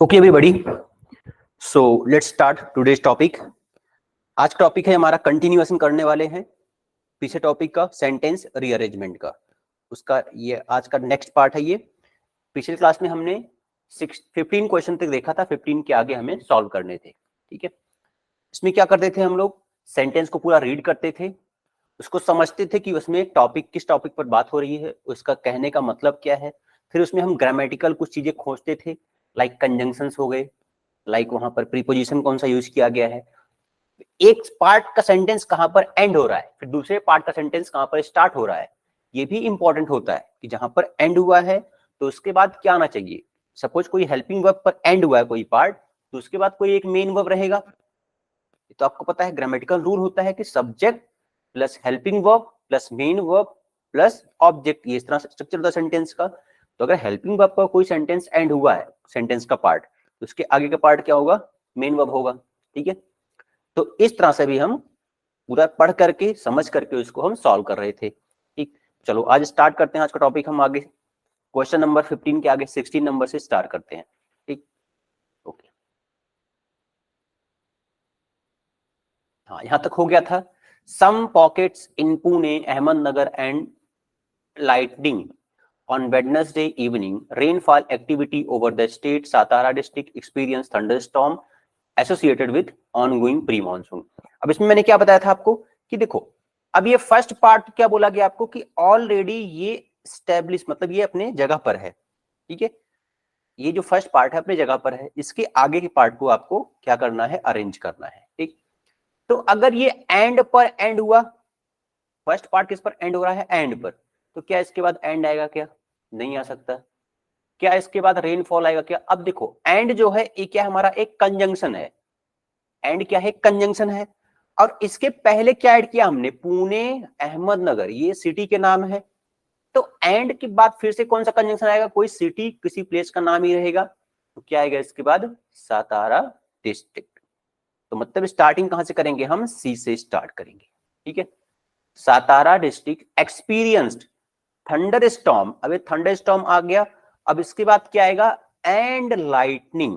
Okay everybody, so let's start today's topic. आज topic है हमारा कंटिन्यूएशन करने वाले हैं पीछे टॉपिक का सेंटेंस रीअरेंजमेंट का। उसका ये आज का नेक्स्ट पार्ट है। ये पिछले क्लास में हमने 15 क्वेश्चन तक देखा था, 15 के आगे हमें सॉल्व करने थे। ठीक है, इसमें क्या करते थे हम लोग, सेंटेंस को पूरा रीड करते थे, उसको समझते थे कि उसमें टॉपिक किस टॉपिक पर बात हो रही है, उसका कहने का मतलब क्या है। फिर उसमें हम ग्रामेटिकल कुछ चीजें खोजते थे, लाइक कंजंक्शंस हो गए, लाइक वहां पर प्रीपोजिशन कौन सा यूज किया गया है, एक पार्ट का सेंटेंस कहां पर एंड हो रहा है, फिर दूसरे पार्ट का सेंटेंस कहां पर स्टार्ट हो रहा है। ये भी इंपॉर्टेंट होता है कि जहां पर एंड हुआ है तो उसके बाद क्या आना चाहिए। सपोज कोई हेल्पिंग वर्ब पर एंड हुआ है कोई पार्ट, तो उसके बाद कोई एक मेन वर्ब रहेगा। तो आपको पता है ग्रामेटिकल रूल होता है कि subject plus helping verb plus main verb plus object, ये इस तरह स्ट्रक्चर होता है सेंटेंस का। तो अगर हेल्पिंग वर्ब का कोई सेंटेंस एंड हुआ है, सेंटेंस का पार्ट, तो उसके आगे का पार्ट क्या होगा, मेन वर्ब होगा। ठीक है, तो इस तरह से भी हम पूरा पढ़ करके समझ करके उसको हम सॉल्व कर रहे थे। ठीक, चलो आज स्टार्ट करते हैं आज का टॉपिक। हम आगे क्वेश्चन नंबर 15 के आगे 16 नंबर से स्टार्ट करते हैं। ठीक, ओके, हाँ यहां तक हो गया था। Some pockets in Pune, Ahmednagar and lightning on Wednesday evening. Rainfall activity over the state Satara district experienced thunderstorm associated with ongoing pre-monsoon. अब इसमें मैंने क्या बताया था आपको कि देखो, अब ये फर्स्ट पार्ट क्या बोला गया आपको कि ऑलरेडी ये स्टैब्लिश, मतलब ये अपने जगह पर है। ठीक है, ये जो फर्स्ट पार्ट है अपने जगह पर है, इसके आगे के पार्ट को आपको क्या करना है, अरेंज करना है। ठीक, तो अगर ये एंड पर एंड हुआ, फर्स्ट पार्ट किस पर एंड हो रहा है, एंड पर, तो क्या इसके बाद एंड आएगा, क्या नहीं आ सकता। क्या इसके बाद रेनफॉल आएगा क्या। अब देखो एंड जो है ये क्या है, हमारा एक कंजंक्शन है। एंड क्या है, कंजंक्शन है। और इसके पहले क्या ऐड किया हमने, पुणे अहमदनगर, ये सिटी के नाम है। तो एंड के बाद फिर से कौन सा कंजंक्शन आएगा, कोई सिटी किसी प्लेस का नाम ही रहेगा। तो क्या आएगा इसके बाद, सातारा डिस्ट्रिक्ट। तो मतलब स्टार्टिंग कहां से करेंगे, हम सी से स्टार्ट करेंगे। ठीक है, Satara district experienced thunder storm. अब थंडर स्टॉर्म आ गया। अब इसके बाद क्या आएगा, एंड लाइटनिंग।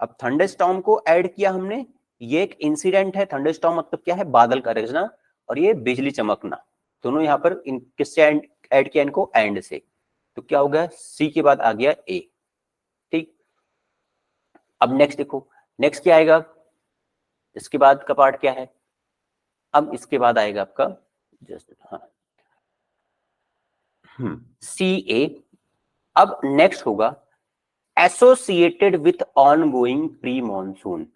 अब थंडर स्टॉर्म को ऐड किया हमने, ये एक इंसिडेंट है। थंडर स्टॉर्म मतलब क्या है, बादल का गरजना, और ये बिजली चमकना, दोनों यहां पर किससे ऐड किया, इनको एंड से। तो क्या हो गया, सी के बाद आ गया ए। ठीक, अब नेक्स्ट देखो, नेक्स्ट क्या आएगा, इसके बाद का पार्ट क्या है। अब इसके बाद आएगा आपका जस्ट, हाँ सी ए। अब नेक्स्ट होगा associated with ongoing pre monsoon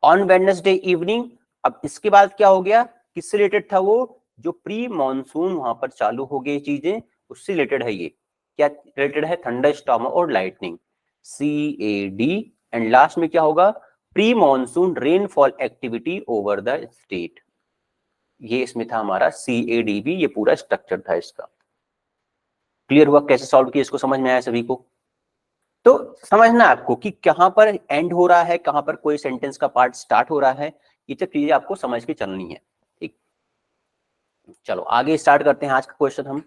on Wednesday evening. अब इसके बाद क्या हो गया, किससे रिलेटेड था वो, जो प्री मॉनसून वहां पर चालू हो गई चीजें, उससे रिलेटेड है। ये क्या रिलेटेड है, थंडर स्टॉर्म और लाइटनिंग, CAD। एंड लास्ट में क्या होगा, pre monsoon rainfall activity over the state. ये इसमें था हमारा CAD भी, ये पूरा स्ट्रक्चर था इसका। क्लियर हुआ कैसे सॉल्व किया, इसको समझ में आया सभी को। तो समझना आपको कि कहां पर एंड हो रहा है, कहां पर कोई सेंटेंस का पार्ट स्टार्ट हो रहा है, ये सब चीजें आपको समझ के चलनी है। ठीक, चलो आगे स्टार्ट करते हैं आज का क्वेश्चन हम।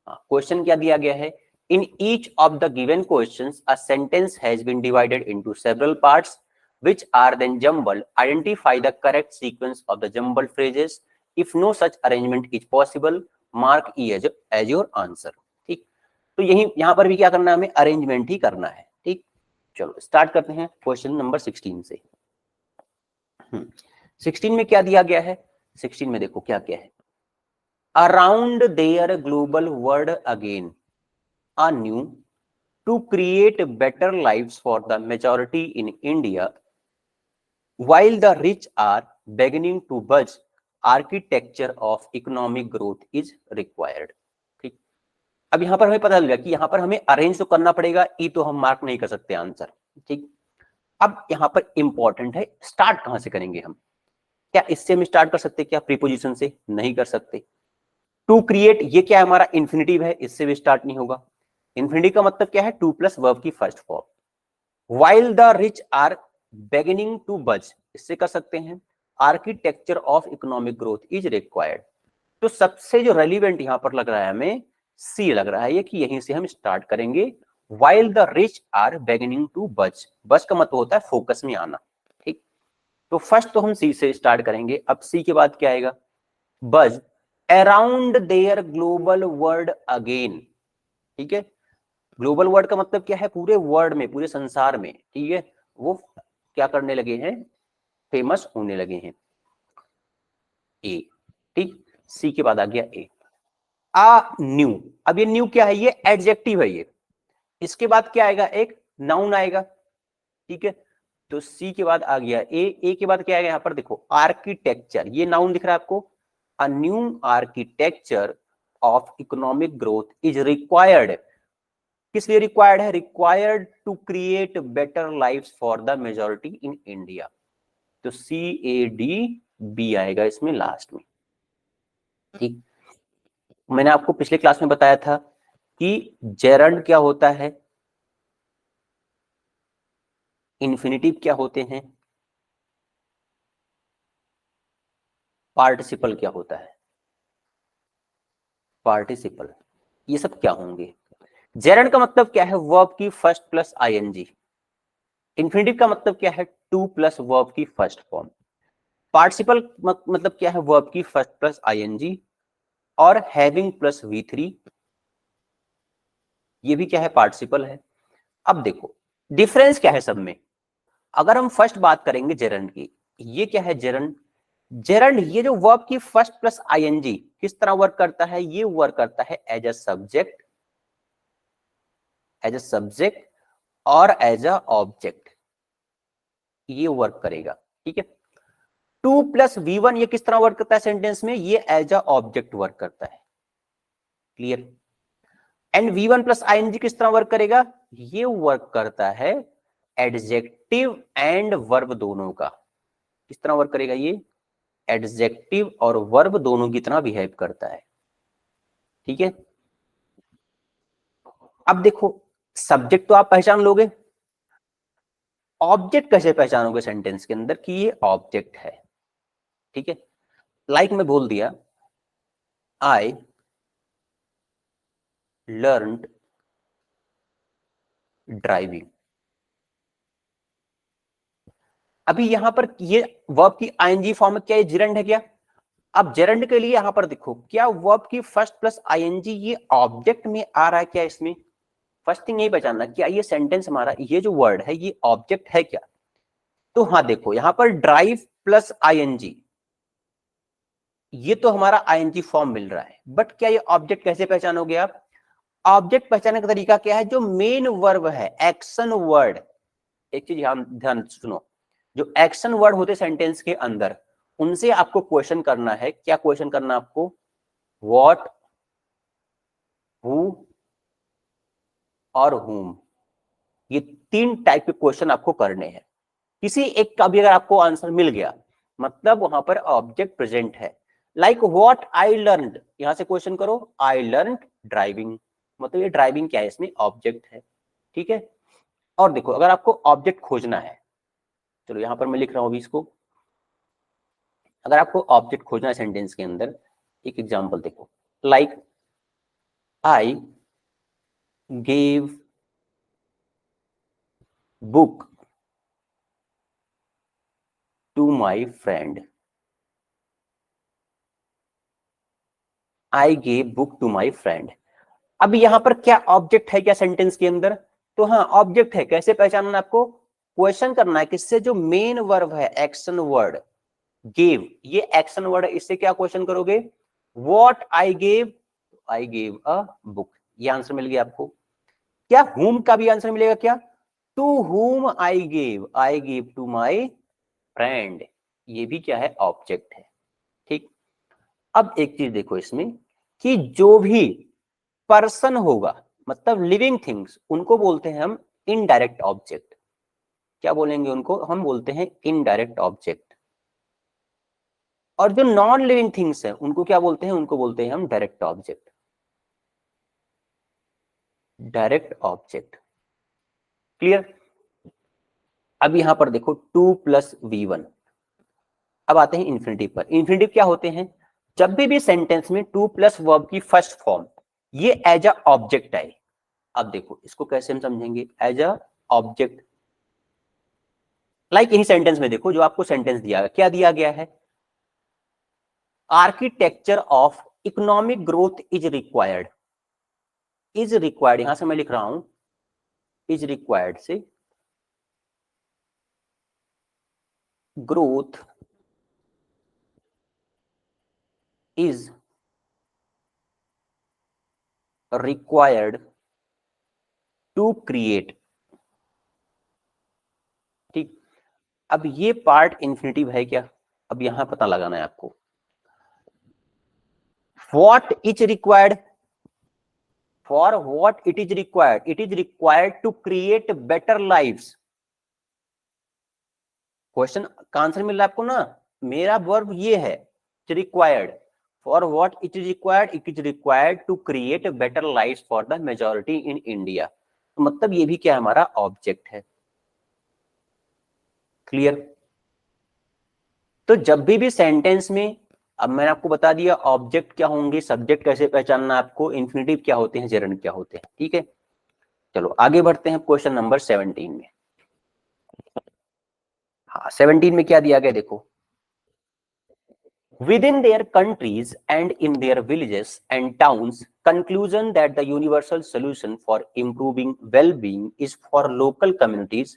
क्वेश्चन क्या दिया गया है, in each of the given questions a sentence has been divided into several parts which are then jumbled. Identify the correct sequence of the jumbled phrases. If no such arrangement is possible, mark E as your answer. ठीक, तो यही यहां पर भी क्या करना है, हमें अरेंजमेंट ही करना है। ठीक, चलो स्टार्ट करते हैं क्वेश्चन नंबर 16 से। 16 में क्या दिया गया है, 16 में देखो क्या क्या है, around there global world again anew to create better lives for the majority in India while the rich are beginning to budge, architecture of economic growth is required. ठीक, अब यहां पर हमें पता लगा कि यहां पर हमें अरेंज तो करना पड़ेगा, ई तो हम मार्क नहीं कर सकते आंसर। ठीक, अब यहां पर इंपॉर्टेंट है स्टार्ट कहां से करेंगे हम। क्या इससे हम स्टार्ट कर सकते, क्या प्रीपोजिशन से, नहीं कर सकते। टू क्रिएट, ये क्या है, हमारा इन्फिनिटिव है, इससे भी स्टार्ट नहीं होगा। इन्फिनिटिव का मतलब क्या है, टू प्लस वर्ब की first form. While the rich are beginning to budge, इससे कर सकते हैं। Architecture of economic growth is required. तो सबसे जो रेलिवेंट यहां पर लग रहा है हमें, सी लग रहा है ये, कि यहीं से हम स्टार्ट करेंगे while the rich are beginning to budge. बज का मतलब होता है फोकस में आना, ठीक। तो फर्स्ट तो हम सी से स्टार्ट करेंगे। अब सी के बाद क्या आएगा, buzz around there global world again, ठीक है। ग्लोबल वर्ल्ड का मतलब क्या है, पूरे वर्ल्ड में, पूरे संसार में, ठीक है, वो क्या करने लगे हैं, फेमस होने लगे हैं। ए, ठीक। सी के बाद आ गया ए, आ न्यू। अब ये न्यू क्या है, ये एडजेक्टिव है ये। इसके बाद क्या आएगा, एक नाउन आएगा, ठीक है। तो सी के बाद आ गया ए के बाद क्या आएगा, यहां पर देखो आर्किटेक्चर, ये नाउन दिख रहा है आपको। A new architecture of economic growth is required. किस लिए रिक्वायर्ड है, required to create better life for the majority in India. तो CADB आएगा इसमें लास्ट में, ठीक। मैंने आपको पिछले क्लास में बताया था कि जेरंड क्या होता है, इन्फिनिटिव क्या होते हैं, पार्टिसिपल क्या होता है, पार्टिसिपल, ये सब क्या होंगे। जेरंड का मतलब क्या है, वर्ब की फर्स्ट प्लस ING। इन्फिनिटिव का मतलब क्या है, टू प्लस वर्ब की फर्स्ट फॉर्म। पार्टिसिपल मतलब क्या है, वर्ब की फर्स्ट प्लस ING और हैविंग प्लस V3, ये भी क्या है, पार्टिसिपल है। अब देखो डिफरेंस क्या है सब में। अगर हम फर्स्ट बात करेंगे जेरंड की, ये क्या है जेरंड, जेरंड ये जो वर्ब की फर्स्ट प्लस ING किस तरह वर्क करता है, ये वर्क करता है as a subject, as a subject और एज अ ऑब्जेक्ट, ये वर्क करेगा, ठीक है। 2+V1 ये किस तरह वर्क करता है सेंटेंस में, ये एज अ ऑब्जेक्ट वर्क करता है, क्लियर। एंड V1+ING किस तरह वर्क करेगा, ये वर्क करता है एडजेक्टिव एंड वर्ब दोनों का। किस तरह वर्क करेगा, ये एडजेक्टिव और वर्ब दोनों की तरह बिहेव करता है, ठीक है। अब देखो सब्जेक्ट तो आप पहचान लोगे, ऑब्जेक्ट कैसे पहचानोगे सेंटेंस के अंदर कि ये ऑब्जेक्ट है, ठीक है। लाइक मैं बोल दिया आई लर्नड ड्राइविंग। अभी यहां पर ये वर्ब की ING फॉर्म में क्या, ये जेरंड है क्या। अब जेरंड के लिए यहां पर देखो क्या वर्ब की फर्स्ट प्लस ING ये ऑब्जेक्ट में आ रहा है क्या, इसमें फर्स्ट थिंग यही पहचानना, क्या ये सेंटेंस हमारा, ये जो वर्ड है ये ऑब्जेक्ट है क्या। तो हाँ देखो यहां पर ड्राइव प्लस ING, ये तो हमारा ING फॉर्म मिल रहा है, बट क्या ये ऑब्जेक्ट कैसे पहचानोगे आप। ऑब्जेक्ट पहचानने का तरीका क्या है, जो मेन वर्ब है, एक्शन वर्ड। एक चीज ध्यान ध्यान सुनो, जो एक्शन वर्ड होते सेंटेंस के अंदर, उनसे आपको क्वेश्चन करना है। क्या क्वेश्चन करना आपको, व्हाट, हु और whom, ये 3 टाइप के क्वेश्चन आपको करने हैं। किसी एक का भी अगर आपको आंसर मिल गया मतलब वहां पर ऑब्जेक्ट प्रेजेंट है। लाइक व्हाट आई लर्नड, यहां से क्वेश्चन करो, आई लर्नड ड्राइविंग, मतलब ये ड्राइविंग क्या है, इसमें ऑब्जेक्ट है, ठीक है। और देखो अगर आपको ऑब्जेक्ट खोजना है, चलो यहां पर मैं लिख रहा हूं अभी इसको। अगर आपको ऑब्जेक्ट खोजना है सेंटेंस के अंदर, एक एग्जांपल देखो, like I gave book to my friend, I gave book to my friend. अब यहां पर क्या ऑब्जेक्ट है क्या सेंटेंस के अंदर, तो हाँ ऑब्जेक्ट है। कैसे पहचानना आपको, क्वेश्चन करना है किससे, जो मेन वर्ब है एक्शन वर्ड गिव, ये एक्शन वर्ड है, इससे क्या क्वेश्चन करोगे, what I gave a book, ये आंसर मिल गया आपको। क्या whom का भी आंसर मिलेगा क्या, to whom I give to my friend, ये भी क्या है, ऑब्जेक्ट है, ठीक। अब एक चीज देखो इसमें कि जो भी पर्सन होगा मतलब लिविंग थिंग्स, उनको बोलते हैं हम इनडायरेक्ट ऑब्जेक्ट। क्या बोलेंगे उनको, हम बोलते हैं इनडायरेक्ट ऑब्जेक्ट। और जो नॉन लिविंग थिंग्स है उनको क्या बोलते हैं, उनको बोलते हैं हम direct object, direct object, clear. अब यहां पर देखो 2+V1। अब आते हैं इन्फिनिटिव पर। इन्फिनिटिव क्या होते हैं, जब भी सेंटेंस में 2+ वर्ब की फर्स्ट फॉर्म ये एज अ ऑब्जेक्ट आए। अब देखो इसको कैसे हम समझेंगे, एज अ ऑब्जेक्ट। लाइक इन्हीं सेंटेंस में देखो, जो आपको सेंटेंस दिया गया, क्या दिया गया है, architecture of economic growth is required. Is required यहां से मैं लिख रहा हूं, इज रिक्वायर्ड से growth is required to create. ठीक, अब ये पार्ट इंफिनिटिव है क्या, अब यहां पता लगाना है आपको। What is required, for what it is required, it is required to create better lives. Question का आंसर मिल रहा है आपको ना, मेरा वर्ब ये है, required. For what it is required, it is required to create better lives for the majority in India. मतलब ये भी क्या हमारा ऑब्जेक्ट है। क्लियर। तो जब भी सेंटेंस में, अब मैंने आपको बता दिया ऑब्जेक्ट क्या होंगे, सब्जेक्ट कैसे पहचानना आपको, इन्फिनिटिव क्या होते हैं, जेरंड क्या होते हैं। ठीक है, चलो आगे बढ़ते हैं क्वेश्चन नंबर 17 में। हाँ 17 में क्या दिया गया देखो, within their countries and in their villages and towns, conclusion that the universal solution for improving well-being is for local communities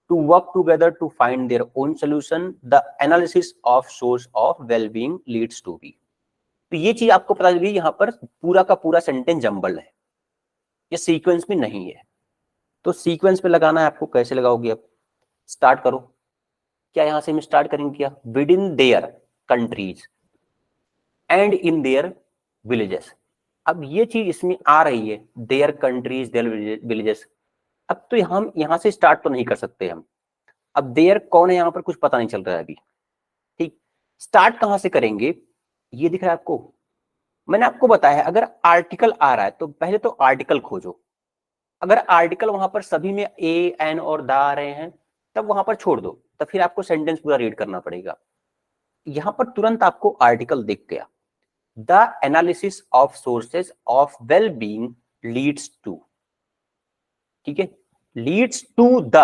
to work together to find their own solution. The analysis of source of well-being leads to be। तो ये चीज आपको पता चली, यहाँ पर पूरा का पूरा सेंटेंस जंबल है, ये सीक्वेंस में नहीं है। तो सीक्वेंस पे लगाना है आपको, कैसे लगाओगे, अब स्टार्ट करो। क्या यहां से हम स्टार्ट करेंगे, क्या with in their countries and in their villages. अब ये चीज इसमें आ रही है, देयर कंट्रीज देयर विलेजेस। अब तो हम यहां से स्टार्ट तो नहीं कर सकते हम, अब देयर कौन है यहां पर कुछ पता नहीं चल रहा है अभी। ठीक, स्टार्ट कहां से करेंगे, ये दिख रहा है आपको, मैंने आपको बताया अगर आर्टिकल आ रहा है तो पहले तो आर्टिकल खोजो। अगर आर्टिकल वहां पर सभी में ए एन और द आ रहे हैं, तब वहां पर छोड़ दो, तब फिर आपको सेंटेंस पूरा रीड करना पड़ेगा। यहां पर तुरंत आपको आर्टिकल दिख गया, the analysis of sources of well being leads to. ठीक है, लीड्स टू द,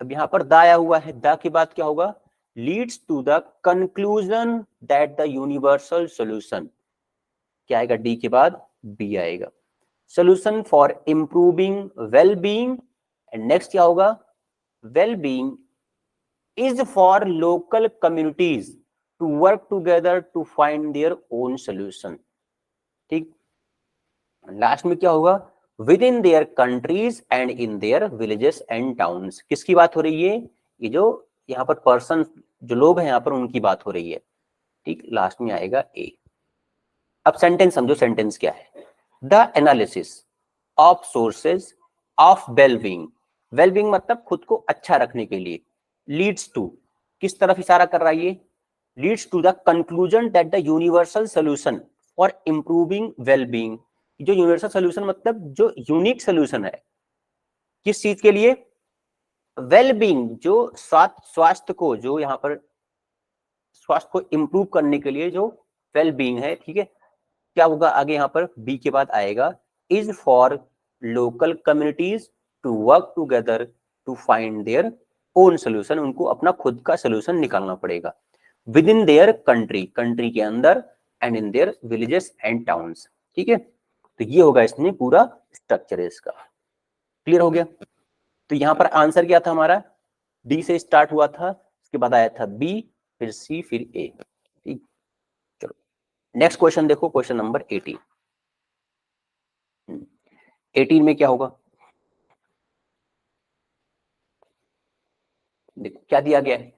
अब यहां पर द आया हुआ है, द के बाद क्या होगा, leads to the conclusion that the universal solution, क्या आएगा, डी के बाद बी आएगा, solution for improving well being. And next क्या होगा, well being is for local communities to work together to find their own solution. ठीक, last में क्या होगा, within their countries and in their villages and towns. किसकी बात हो रही है, ये जो यहाँ पर पर्सन, जो लोग हैं यहाँ पर, उनकी बात हो रही है। ठीक, लास्ट में आएगा ए। अब सेंटेंस समझो, सेंटेंस क्या है, the analysis of sources of wellbeing. Wellbeing मतलब खुद को अच्छा रखने के लिए, लीड्स टू, किस तरफ इशारा कर रहा है ये, leads to the conclusion that the universal solution for improving wellbeing. जो यूनिवर्सल सोल्यूशन मतलब जो यूनिक सोल्यूशन है, किस चीज के लिए, वेलबींग, जो स्वास्थ्य को, जो यहाँ पर स्वास्थ्य को इंप्रूव करने के लिए जो वेलबींग है। ठीक है, क्या होगा आगे, यहाँ पर बी के बाद आएगा, is for local communities to work together to find their own solution. उनको अपना खुद का सोल्यूशन निकालना पड़ेगा, within their country, country के अंदर, and in their villages and towns. ठीक है, तो ये होगा इसमें पूरा स्ट्रक्चर है इसका। क्लियर हो गया। तो यहां पर आंसर क्या था हमारा, डी से स्टार्ट हुआ था, उसके बाद आया था बी, फिर सी, फिर ए। ठीक, चलो नेक्स्ट क्वेश्चन देखो, क्वेश्चन नंबर 18। 18 में क्या होगा, देखो क्या दिया गया है,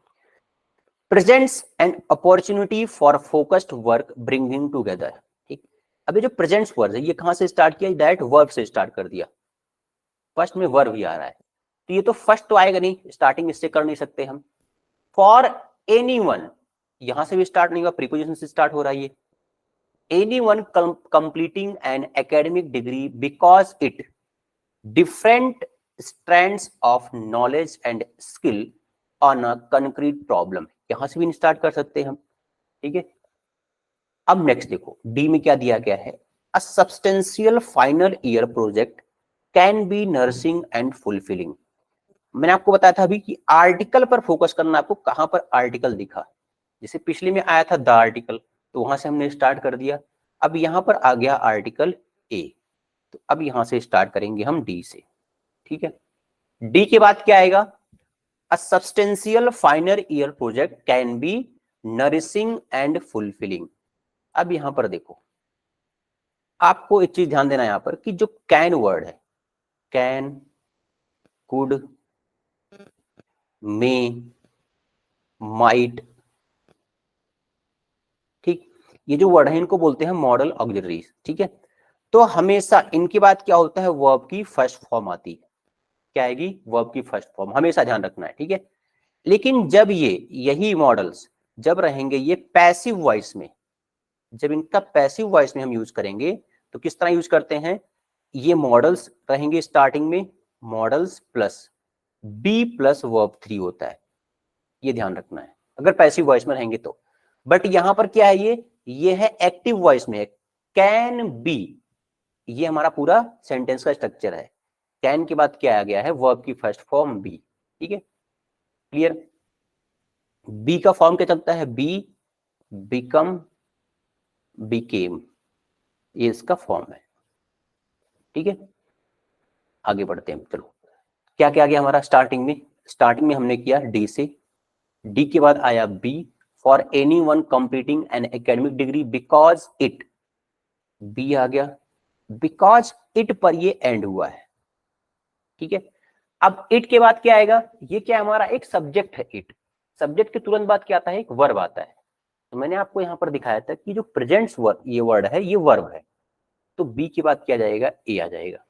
presents an opportunity for focused work bringing together. ठीक, अभी जो प्रेजेंट्स वर्ड है ये कहां से स्टार्ट किया, डायरेक्ट वर्ब से स्टार्ट कर दिया, फर्स्ट में वर्ब ही आ रहा है, तो ये तो फर्स्ट तो आएगा नहीं, स्टार्टिंग इससे कर नहीं सकते हम। फॉर एनीवन, यहां से भी स्टार्ट नहीं हुआ, प्रीपोजिशन से स्टार्ट हो रहा है ये, anyone completing an academic degree because it different strands of knowledge and skill on a concrete problem। यहां से भी स्टार्ट कर सकते हैं हम। ठीक है, अब नेक्स्ट देखो डी में क्या दिया गया है, a substantial final year project can be nursing and fulfilling. मैंने आपको बताया था अभी कि आर्टिकल पर फोकस करना, आपको कहां पर आर्टिकल दिखा, जैसे पिछले में आया था द आर्टिकल, तो वहां से हमने स्टार्ट कर दिया। अब यहां पर आ गया आर्टिकल ए, तो अब यहां से स्टार्ट करेंगे हम डी से, ठीक है। डी के बाद क्या आएगा, a substantial final year project can be nourishing and fulfilling. अब यहां पर देखो, आपको एक चीज ध्यान देना यहां पर कि जो कैन वर्ड है, कैन, कुड, मे, माइट, ठीक, ये जो वर्ड है इनको बोलते हैं मॉडल ऑक्सिलरीज, ठीक है। तो हमेशा इनके बाद क्या होता है, वर्ब की फर्स्ट फॉर्म आती है। क्या आएगी, वर्ब की फर्स्ट फॉर्म, हमेशा ध्यान रखना है, ठीक है। लेकिन जब ये यही मॉडल्स जब रहेंगे ये पैसिव वॉइस में, जब इनका पैसिव वॉइस में हम यूज करेंगे तो किस तरह यूज करते हैं, ये मॉडल्स रहेंगे स्टार्टिंग में, models plus B plus verb 3 होता है, ये ध्यान रखना है अगर पैसिव वॉइस में रहेंगे तो। बट यहां पर क्या है, ये है एक्टिव वॉइस में, कैन बी, ये हमारा पूरा सेंटेंस का स्ट्रक्चर है। कैन के बाद क्या आ गया है, वर्ब की फर्स्ट फॉर्म बी, ठीक है, क्लियर। बी का फॉर्म क्या चलता है, बी, बिकम, बिकेम, ये इसका फॉर्म है, ठीक है। आगे बढ़ते हैं, चलो क्या क्या आ गया हमारा स्टार्टिंग में हमने किया डी से, डी के बाद आया B, for anyone completing an academic degree because it, B आ गया, बिकॉज इट पर ये एंड हुआ है, ठीक है। अब इट के बाद क्या आएगा, ये क्या हमारा एक सब्जेक्ट है, इट, सब्जेक्ट के तुरंत बाद क्या आता है, एक वर्ब आता है। तो मैंने आपको यहां पर दिखाया था कि जो प्रेजेंट्स वर्ब ये वर्ड है, ये वर्ब है, तो बी के बाद क्या जाएगा, ए आ जाएगा।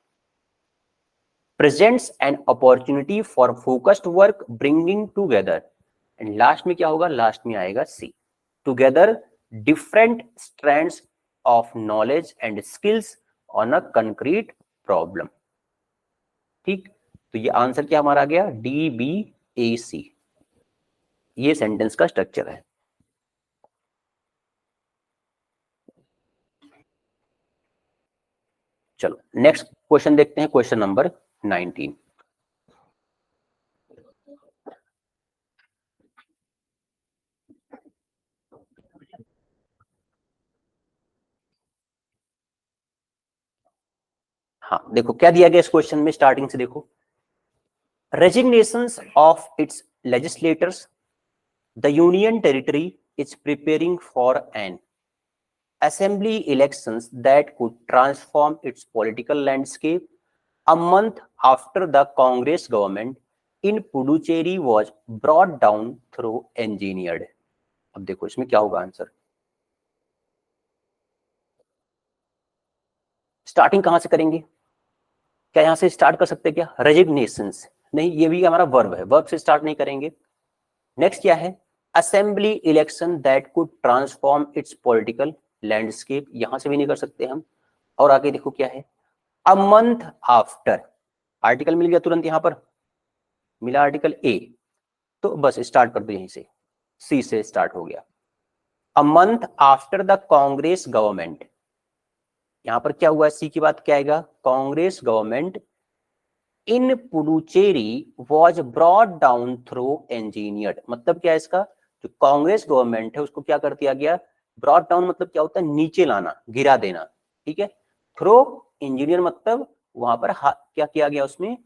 Presents an opportunity for focused work bringing together, and last में क्या होगा, लास्ट में आएगा C, together different strands of knowledge and skills on a concrete problem, ठीक। तो ये आंसर क्या हमारा आ गया, डी बी ए सी, ये सेंटेंस का स्ट्रक्चर है। चलो नेक्स्ट क्वेश्चन देखते हैं, क्वेश्चन नंबर 19। हाँ देखो क्या दिया गया इस क्वेश्चन में, स्टार्टिंग से देखो, resignations of its legislators, the union territory is preparing for an assembly elections that could transform its political landscape a month after the Congress government in Puducherry was brought down through engineered। अब देखो इसमें क्या होगा answer, starting कहां से करेंगे, क्या यहां से स्टार्ट कर सकते हैं क्या, रेजिग्नेशंस नहीं, ये भी हमारा वर्ब है, वर्ब से स्टार्ट नहीं करेंगे। नेक्स्ट क्या है, assembly election that could transform it's political landscape, यहां से भी नहीं कर सकते हम। और आगे देखो क्या है, अ मंथ आफ्टर, आर्टिकल मिल गया तुरंत, यहां पर मिला आर्टिकल ए, तो बस स्टार्ट कर दो यहीं से, सी से स्टार्ट हो गया। A month after the Congress government, यहां पर क्या हुआ, सी की बात क्या आएगा, Congress government in Puducherry was brought down through engineered, मतलब क्या है इसका, जो कांग्रेस गवर्नमेंट है उसको क्या कर दिया गया, ब्रॉट डाउन मतलब क्या होता है, नीचे लाना, गिरा देना, ठीक है। थ्रू इंजीनियर मतलब वहां पर क्या किया गया, उसमें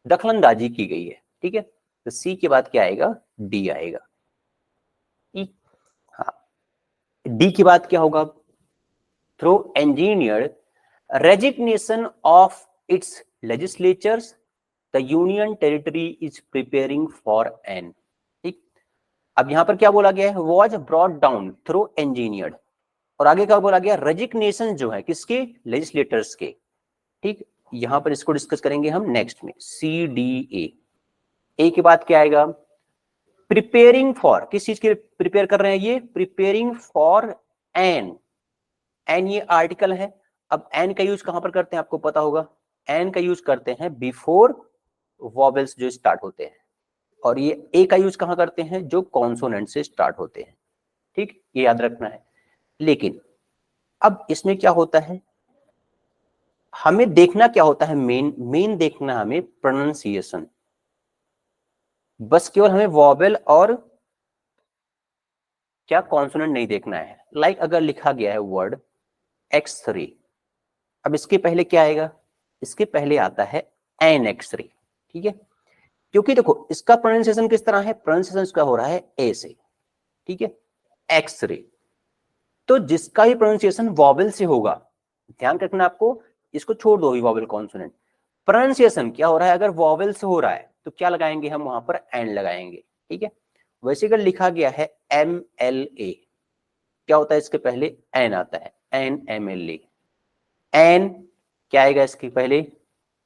दखलंदाजी की गई है, ठीक है। तो सी के बाद क्या आएगा, डी आएगा। हाँ, डी के बाद क्या होगा, through engineered resignation of its legislatures the union territory is preparing for an, ठीक। अब यहां पर क्या बोला गया है, was brought down through engineered, और आगे क्या बोला गया, रेजिग्नेशन जो है किसके, लेजिस्लेटर्स के, ठीक। यहां पर इसको डिस्कस करेंगे हम नेक्स्ट में, सी डी ए के बाद क्या आएगा, प्रिपेयरिंग फॉर, किस चीज के प्रिपेयर कर रहे हैं, ये प्रिपेयरिंग फॉर एन, एन ये आर्टिकल है। अब एन का यूज कहां पर करते हैं आपको पता होगा, एन का यूज करते हैं बिफोर वॉवेल्स जो स्टार्ट होते हैं, और ये ए का यूज कहां करते हैं, जो कॉन्सोनेंट से स्टार्ट होते हैं, ठीक, ये याद रखना है। लेकिन अब इसमें क्या होता है, हमें देखना क्या होता है, मेन देखना हमें प्रोनाउंसिएशन, बस केवल हमें वॉवेल और क्या कॉन्सोनेंट नहीं देखना है। लाइक अगर लिखा गया है वर्ड एक्स-रे, अब इसके पहले क्या आएगा, इसके पहले आता है एन एक्स-रे, ठीक है, क्योंकि देखो इसका प्रोनाउंसिएशन किस तरह है, प्रोनाउंसिएशन इसका हो रहा है ए से, ठीक है, एक्स-रे। तो जिसका भी प्रोनाउंसिएशन वॉवेल से होगा, ध्यान रखना आपको, इसको छोड़ दो वॉवेल कॉन्सोनेंट, प्रोनाउंसिएशन क्या हो रहा है, अगर वॉवेल से हो रहा है तो क्या लगाएंगे हम वहां पर एन लगाएंगे, ठीक है। वैसे अगर लिखा गया है MLA, क्या होता है इसके पहले एन आता है, NMLA, एन क्या आएगा इसके पहले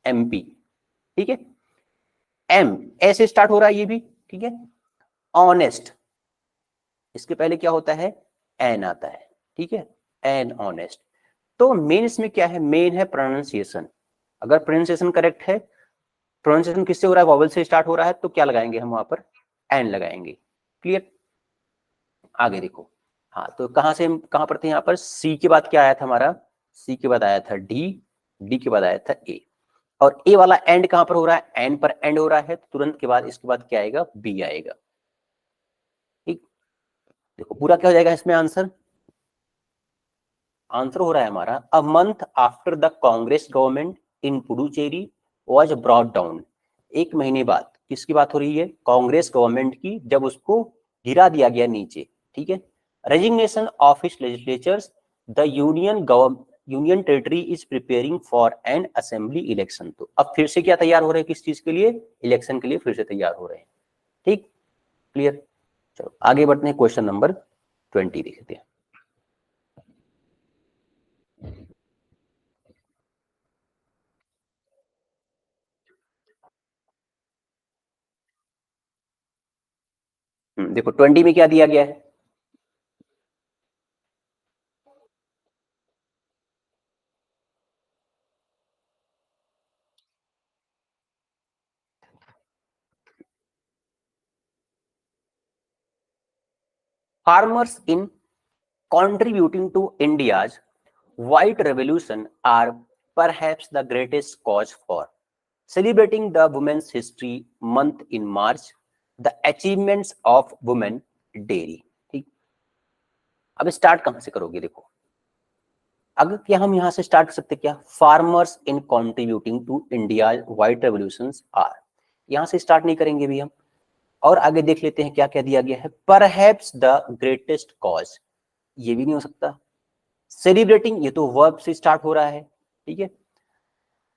MP, ठीक है, एम ऐसे स्टार्ट हो रहा है ये भी, ठीक है। ऑनेस्ट, इसके पहले क्या होता है, एन आता है, ठीक है, एन ऑनेस्ट। तो मेन इसमें क्या है, मेन है प्रोनाउंसिएशन। अगर प्रोनाउंसिएशन करेक्ट है, प्रोनाउंसिएशन किससे हो रहा है, वॉवल से स्टार्ट हो रहा है, तो क्या लगाएंगे हम वहां पर, एन लगाएंगे। क्लियर, आगे देखो, हाँ तो कहां से हम कहां पर थे, यहाँ पर सी के बाद क्या आया था हमारा, सी के बाद आया था डी, डी के बाद आया था ए, और ए वाला एंड कहां पर हो रहा है, एन पर एंड हो रहा है, तुरंत के बाद इसके बाद क्या आएगा, बी आएगा, ठीक। देखो पूरा क्या हो जाएगा इसमें आंसर, आंसर हो रहा है हमारा, a month after the Congress government in Puducherry was brought down, एक महीने बाद किसकी बात हो रही है, कांग्रेस गवर्नमेंट की, जब उसको गिरा दिया गया नीचे, ठीक है। Resignation of his legislatures, the union territory is preparing for an assembly election. तो अब फिर से क्या तैयार हो रहे हैं, किस चीज के लिए, इलेक्शन के लिए फिर से तैयार हो रहे हैं, ठीक, क्लियर। चलो आगे बढ़ते हैं, क्वेश्चन नंबर 20 देखते हैं। देखो 20 में क्या दिया गया है, farmers in contributing to India's white revolution are perhaps the greatest cause for celebrating the Women's History Month in March, the achievements of women dairy। ठीक, अब स्टार्ट कहां से करोगे, देखो अगर क्या हम यहां से स्टार्ट कर सकते, क्या farmers in contributing to India white revolution are, यहां से स्टार्ट नहीं करेंगे भी हम, और आगे देख लेते हैं क्या क्या दिया गया है, परहैप्स द ग्रेटेस्ट कॉज, ये भी नहीं हो सकता, सेलिब्रेटिंग ये तो वर्ब से स्टार्ट हो रहा है, ठीक है।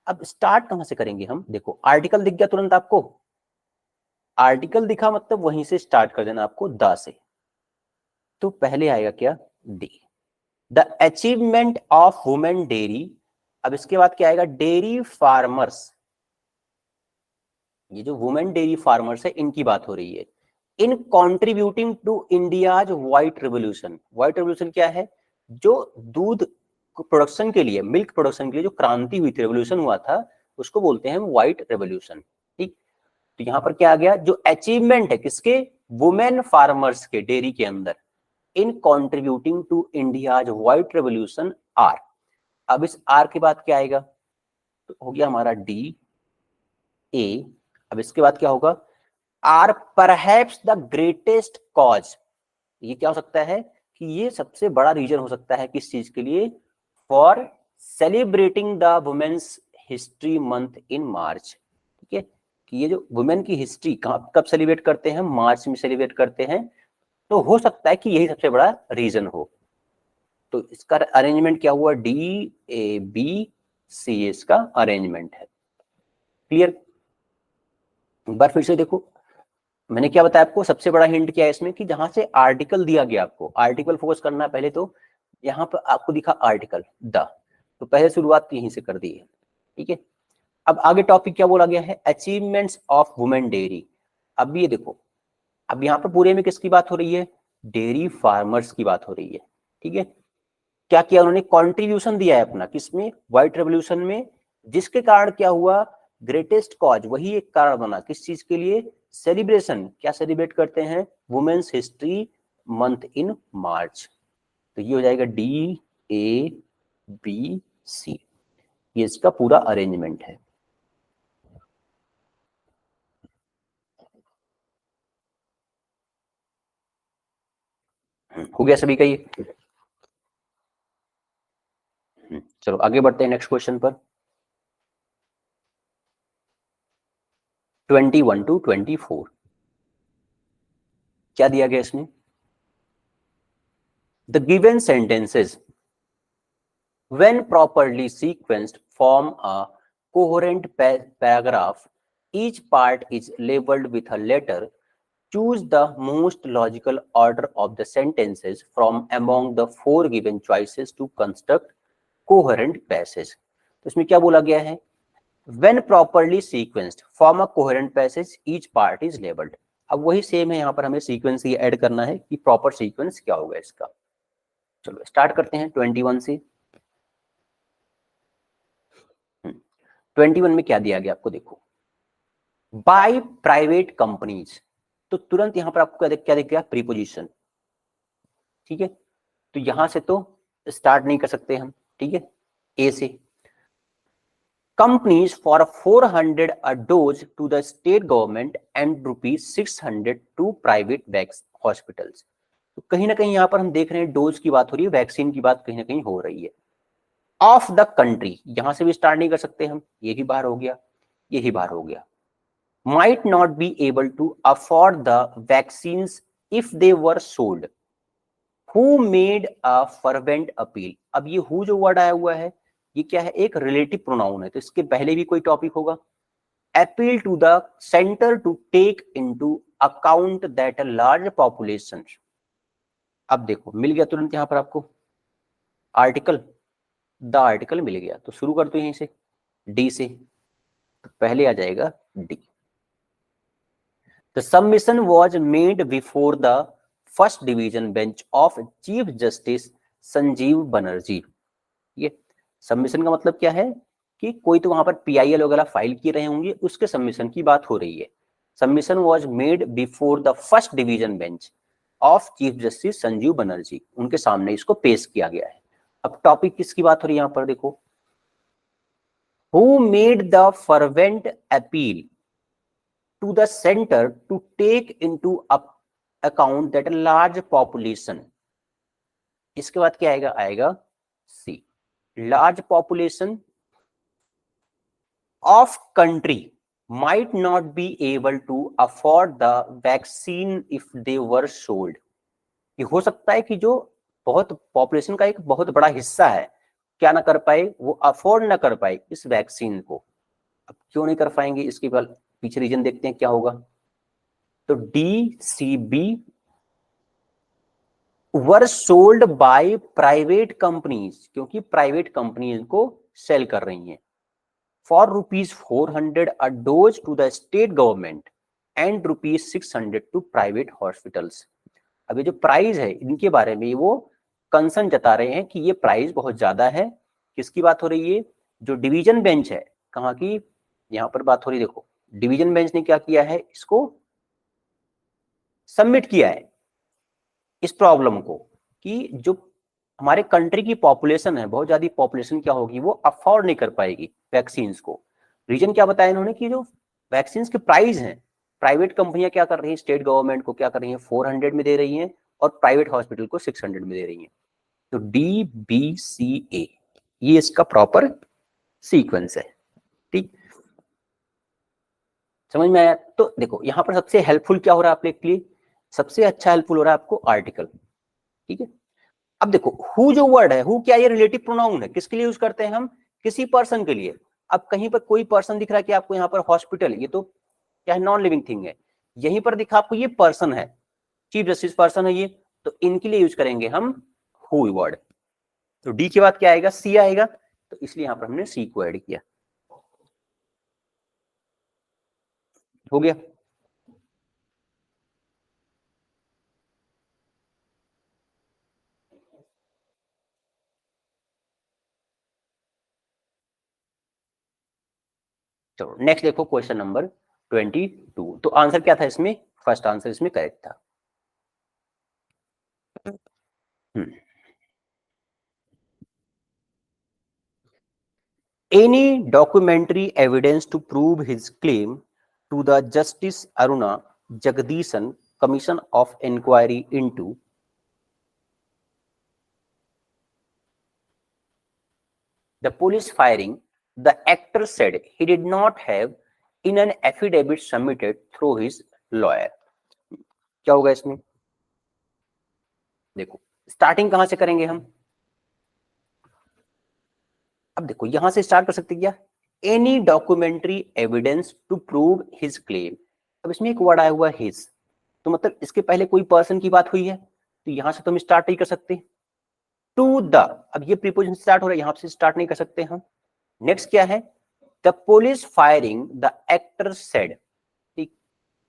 अब स्टार्ट कहां से करेंगे हम, देखो आर्टिकल दिख गया तुरंत आपको, आर्टिकल दिखा मतलब वहीं से स्टार्ट कर देना आपको, द से, तो पहले आएगा क्या, D, the achievement of women dairy, अब इसके बाद क्या आएगा, डेयरी फार्मर्स, ये जो वुमेन डेयरी फार्मर्स है इनकी बात हो रही है, in contributing to India's white revolution, white revolution क्या है, जो दूध प्रोडक्शन के लिए, मिल्क प्रोडक्शन के लिए जो क्रांति हुई थी, रेवोल्यूशन हुआ था, उसको बोलते हैं व्हाइट रेवोल्यूशन, ठीक। तो यहां पर क्या आ गया, जो अचीवमेंट है किसके, वुमेन फार्मर्स के डेयरी के अंदर, in contributing to India's white revolution R, अब इस आर के बाद क्या आएगा, तो हो गया हमारा डी ए, अब इसके बाद क्या होगा, are perhaps the greatest cause, ये क्या हो सकता है कि ये सबसे बड़ा रीजन हो सकता है किस चीज के लिए, for celebrating the women's history month in March, ठीक है, कि ये जो वुमेन की हिस्ट्री कब सेलिब्रेट करते हैं, मार्च में सेलिब्रेट करते हैं, तो हो सकता है कि यही सबसे बड़ा रीजन हो। तो इसका अरेंजमेंट क्या हुआ, DABC इसका अरेंजमेंट है, क्लियर। एक बार फिर से देखो, मैंने क्या बताया आपको, सबसे बड़ा हिंट क्या है इसमें, कि जहां से आर्टिकल दिया गया आपको, आर्टिकल फोकस करना है पहले, तो यहाँ पर आपको दिखा आर्टिकल द, तो पहले शुरुआत यहीं से कर दी है, ठीक है। अब आगे टॉपिक क्या बोला गया है, अचीवमेंट्स ऑफ वुमेन डेयरी, अब ये देखो, अब यहाँ पर पूरे में किसकी बात हो रही है, डेयरी फार्मर्स की बात हो रही है, ठीक है। क्या किया उन्होंने, कॉन्ट्रीब्यूशन दिया है अपना, किसमें, व्हाइट रेवोल्यूशन में, जिसके कारण क्या हुआ, ग्रेटेस्ट कॉज, वही एक कारण बना किस चीज के लिए, सेलिब्रेशन, क्या सेलिब्रेट करते हैं, वुमेन्स हिस्ट्री मंथ इन मार्च, तो ये हो जाएगा DABC। ये इसका पूरा अरेंजमेंट है। हो गया सभी का ये। चलो आगे बढ़ते हैं नेक्स्ट क्वेश्चन पर। 21 to 24 क्या दिया गया इसमें? The given sentences when properly sequenced form a coherent paragraph. Each part is labeled with a letter. Choose the most logical order of the sentences from among the four given choices to construct coherent passage. तो इसमें क्या बोला गया है? When properly sequenced form a coherent passage. Each part is labeled. अब वही same है, यहाँ पर हमें सीक्वेंस ये ऐड करना है कि प्रॉपर सीक्वेंस क्या होगा इसका। चलो स्टार्ट करते हैं 21 से। 21 में क्या दिया गया आपको, देखो, बाय प्राइवेट कंपनीज। तो तुरंत यहां पर आपको क्या दिख गया? प्रीपोजिशन। ठीक है, तो यहां से तो स्टार्ट नहीं कर सकते हम। ठीक है, ए से, companies for 400 a dose to the state government and rupees 600 to private hospitals. तो कहीं ना कहीं यहां पर हम देख रहे हैं डोज की बात हो रही है, वैक्सीन की बात कहीं ना कहीं हो रही है। ऑफ द कंट्री, यहां से भी स्टार्ट नहीं कर सकते हम, ये भी बाहर हो गया, यही बाहर हो गया। might not be able to afford the vaccines if they were sold. Who made a fervent appeal? अब ये who जो वर्ड आया हुआ है, ये क्या है? एक रिलेटिव प्रोनाउन है, तो इसके पहले भी कोई टॉपिक होगा। appeal to the center to take into account that a large population. अब देखो मिल गया तुरंत यहां पर आपको आर्टिकल, द आर्टिकल मिल गया। तो शुरू करते हैं यहीं से, डी से। तो पहले आ जाएगा D. The submission was made before the first division bench of Chief Justice Sanjeev Banerjee. ये सबमिशन का मतलब क्या है कि कोई तो वहां पर PIL वगैरह फाइल किए रहे होंगे, उसके सबमिशन की बात हो रही है। Submission was made before the first division bench of chief justice Sanjeev Banerjee, उनके सामने इसको पेश किया गया है। अब टॉपिक किसकी बात हो रही है यहां पर देखो, who made the fervent appeal to the center to take into account that a large population. इसके बाद क्या आएगा? आएगा सी, large population of country might not be able to afford the vaccine if they were sold. ये हो सकता है कि जो बहुत पॉपुलेशन का एक बहुत बड़ा हिस्सा है, क्या ना कर पाए, वो अफोर्ड ना कर पाए इस वैक्सीन को। अब क्यों नहीं कर पाएंगे, इसके बाद पीछे रीजन देखते हैं क्या होगा। तो DCB were sold by private companies, क्योंकि प्राइवेट कंपनीज को सेल कर रही हैं, for ₹400 a dose to the state government and ₹600 to private hospitals. अब ये जो प्राइस है इनके बारे में वो कंसर्न जता रहे हैं कि ये प्राइस बहुत ज्यादा है। किसकी बात हो रही है? जो डिवीजन बेंच है, कहाँ की? यहां पर बात हो रही है, देखो डिवीजन बेंच ने क्या किया है, इसको सबमिट किया है इस प्रॉब्लम को, कि जो हमारे कंट्री की पॉपुलेशन है, बहुत ज्यादा पॉपुलेशन क्या होगी, वो अफोर्ड नहीं कर पाएगी वैक्सीन को। रीजन क्या बताया इन्होंने कि जो वैक्सीन के प्राइस हैं, प्राइवेट कंपनियां क्या कर रही हैं, स्टेट गवर्नमेंट को क्या कर रही हैं, 400 में दे रही हैं और प्राइवेट हॉस्पिटल को 600 में दे रही हैं। तो DBCA ये इसका प्रॉपर सीक्वेंस है। ठीक, समझ में आया? तो देखो यहां पर सबसे हेल्पफुल क्या हो रहा है आपके लिए, सबसे अच्छा हेल्पफुल हो रहा है आपको आर्टिकल। ठीक है, अब देखो हु जो वर्ड है, हु क्या ये रिलेटिव प्रोनाउन है, किसके लिए यूज करते हैं हम? किसी पर्सन के लिए। अब कहीं पर कोई पर्सन दिख रहा है कि आपको यहाँ पर हॉस्पिटल, ये तो क्या है, नॉन लिविंग थिंग है। यहीं पर दिखा आपको ये पर्सन है, चीफ जस्टिस पर्सन है ये, तो इनके लिए यूज करेंगे हम हु वर्ड। तो डी के बाद क्या आएगा? सी आएगा, तो इसलिए यहां पर हमने सी को ऐड किया। हो गया। चलो नेक्स्ट देखो क्वेश्चन नंबर 22। तो आंसर क्या था इसमें? फर्स्ट आंसर इसमें करेक्ट था। any documentary evidence to prove his claim to the Justice Aruna Jagdishan Commission of Inquiry into the police firing, the actor said he did not have in an affidavit submitted through his lawyer. क्या होगा इसमें? देखो starting कहां से करेंगे हम? अब देखो यहां से स्टार्ट कर सकते क्या? Any documentary evidence to prove his claim. अब इसमें एक वर्ड आया हुआ है हिज, तो मतलब इसके पहले कोई पर्सन की बात हुई है, तो यहां से तो हम स्टार्ट नहीं कर सकते. टू द, अब ये प्रीपोजिशन स्टार्ट हो रहा है, यहां से स्टार्ट नहीं कर सकते हम. नेक्स्ट क्या है? The police firing the actor said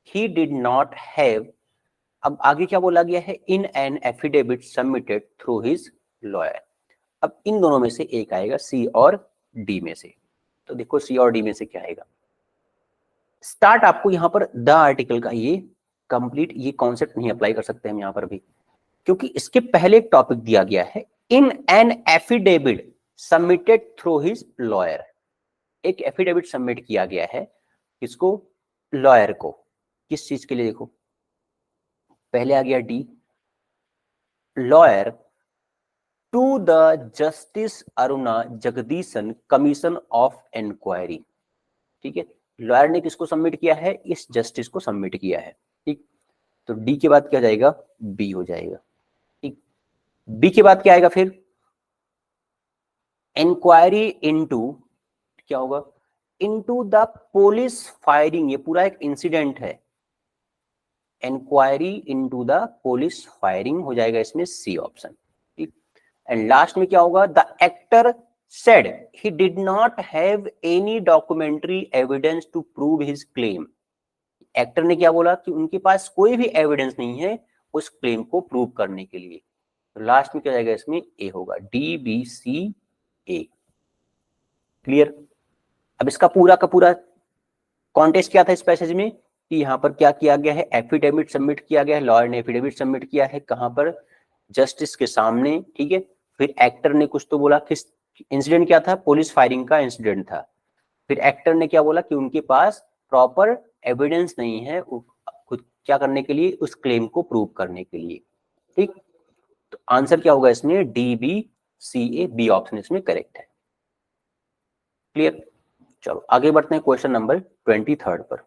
he did not have. अब आगे क्या बोला गया है? In an affidavit submitted through his lawyer. अब इन दोनों में से एक आएगा, सी और डी में से. तो देखो सी और डी में से क्या आएगा? स्टार्ट आपको यहां पर द आर्टिकल का ये कंप्लीट ये कॉन्सेप्ट नहीं अप्लाई कर सकते हम यहां पर भी, क्योंकि इसके पहले एक टॉपिक दिया गया है in an affidavit submitted through his lawyer. एक एफिडेविट सबमिट किया गया है किसको? लॉयर को. किस चीज के लिए? देखो पहले आ गया D, lawyer to the justice Aruna Jagadeesan commission of inquiry. ठीक है, लॉयर ने किसको सबमिट किया है? इस जस्टिस को सबमिट किया है. ठीक, तो डी के बाद क्या जाएगा? बी हो जाएगा. ठीक, बी के बाद क्या आएगा फिर? इंक्वायरी इनटू, क्या होगा? Into the police firing. ये पूरा एक इंसिडेंट है. Inquiry into the police firing हो जाएगा इसमें सी ऑप्शन. ठीक, एंड लास्ट में क्या होगा? The actor said he did not have any documentary evidence to prove his claim. Actor ने क्या बोला? कि उनके पास कोई भी एविडेंस नहीं है उस क्लेम को प्रूव करने के लिए. तो लास्ट में क्या जाएगा इसमें? ए होगा. डी बी सी ए. क्लियर? अब इसका पूरा का पूरा कॉन्टेक्स्ट क्या था इस पैसेज में? कि यहाँ पर क्या किया गया है? एफिडेविट सबमिट किया गया है. लॉयर ने एफिडेविट सबमिट किया है. कहां पर? जस्टिस के सामने. ठीक है, फिर एक्टर ने कुछ तो बोला. किस इंसिडेंट क्या था? पुलिस फायरिंग का इंसिडेंट था. फिर एक्टर ने क्या बोला? कि उनके पास प्रॉपर एविडेंस नहीं है खुद क्या करने के लिए? उस क्लेम को प्रूव करने के लिए. ठीक, तो आंसर क्या होगा इसमें? डी बी सी ए. बी ऑप्शन इसमें करेक्ट है. क्लियर? चलो आगे बढ़ते हैं क्वेश्चन नंबर 23 पर.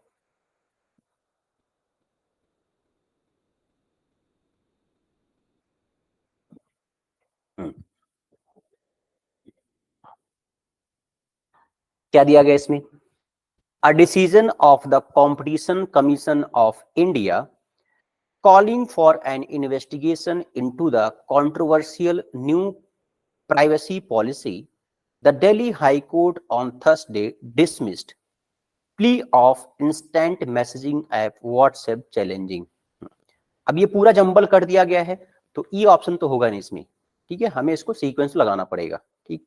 क्या दिया गया इसमें? A decision of the competition commission of India calling for an investigation into the controversial new privacy policy, the Delhi High Court on Thursday dismissed plea of instant messaging app WhatsApp challenging. अब ये पूरा jumble कर दिया गया है, तो E option तो होगा नहीं इसमें. ठीक है, हमें इसको सीक्वेंस लगाना पड़ेगा. ठीक,